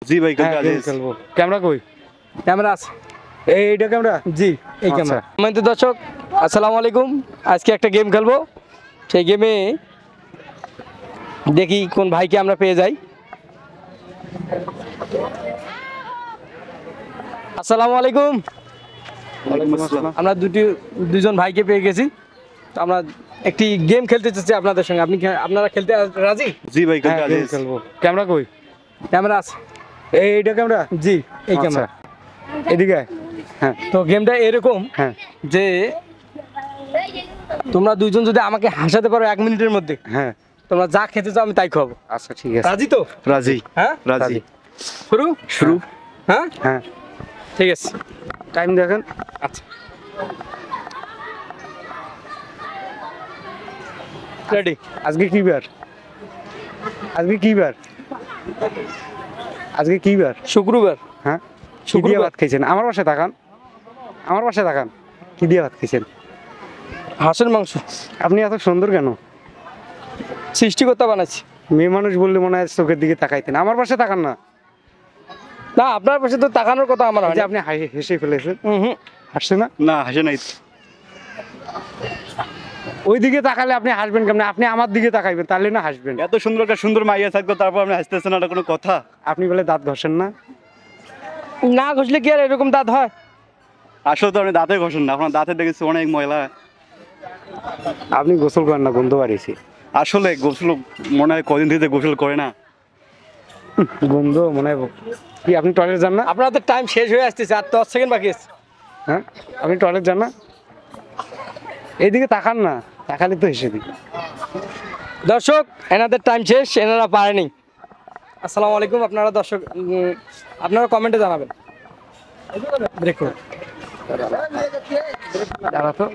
জি ভাই খেলবো। ক্যামেরা কই? ক্যামেরা আছে। এইটা ক্যামেরা? জি এই ক্যামেরা। সম্মানিত দর্শক আসসালামু আলাইকুম। আজকে একটা গেম খেলবো। সেই গেমে দেখি কোন ভাইকে আমরা পেয়ে যাই। আসসালামু আলাইকুম। আমরা দুজন ভাইকে পেয়ে গেছি। তো আমরা একটি গেম খেলতে চাচ্ছি আপনাদের সঙ্গে। আপনারা খেলতে রাজি? জি ভাই খেলবো। ক্যামেরা কই? ক্যামেরা আছে। এইটা ক্যামেরা? জি এই আচ্ছা। ক্যামেরা। এদিকে আয়। হ্যাঁ তো গেমটা এরকম হ্যাঁ যে তোমরা দুইজন যদি আমাকে হাসাতে পারো 1 মিনিটের মধ্যে, হ্যাঁ তোমরা যা খেতে চাও আমি তাই খাবো। আচ্ছা ঠিক আছে। রাজি তো? রাজি হ্যাঁ রাজি শুরু শুরু হ্যাঁ হ্যাঁ ঠিক আছে। টাইম দেখেন। আচ্ছা রেডি। আজকে কি বার? আজকে কি বার? আজকে কি বার? শুক্রবার। হ্যাঁ কি দিয়ে ভাত খাইছেন? আমার বাসায় তাকান, আমার বাসায় তাকান। কি দিয়ে ভাত খাইছেন? হাঁসের মাংস। আপনি এত সুন্দর কেন? সৃষ্টিকর্তা বানাচ্ছি। মেয়ে মানুষ বললে মনে হয় চোখের দিকে তাকাইতেন। আমার বাসায় তাকান না। না আপনার পাশে তো তাকানোর কথা আমার এই হয় যে না। আপনি হেসে ফেলেছেন। হুম হাসছে না? না হাসে নাই ওই দিকে তাকালে আপনি হাসবেন কেমন? আপনি আমার দিকে তাকাইবেন, তাহলে না হাসবেন। এত সুন্দর একটা সুন্দর মাইয়া থাকতো তারপর আপনি হাসতেছেন না, এটা কোনো কথা? আপনি বলে দাঁত ঘষেন না? না ঘষলে কি আর এরকম দাঁত হয়? আসলে তো আপনি দাঁতে ঘষেন না, আপনার দাঁতে দেখেছি অনেক ময়লা। আপনি গোসল করেন না, গন্ধ বাড়িয়েছে। আসলে গোসল মনে হয় কদিন থেকে গোসল করে না। গন্ধ মনে হয়। কি আপনি টয়লেট যান না? আপনাদের টাইম শেষ হয়ে আসতেছে, আর 10 সেকেন্ড বাকি আছে। হ্যাঁ আপনি টয়লেট যান না? এইদিকে তাকান না, তাকালে তো হেসে দিই। দর্শক এনাদের টাইম শেষ, এনারা পারেনি। আসসালামু আলাইকুম। আপনারা দর্শক আপনারা কমেন্টে জানাবেন। ব্রেক করুন। দাঁড়া তো।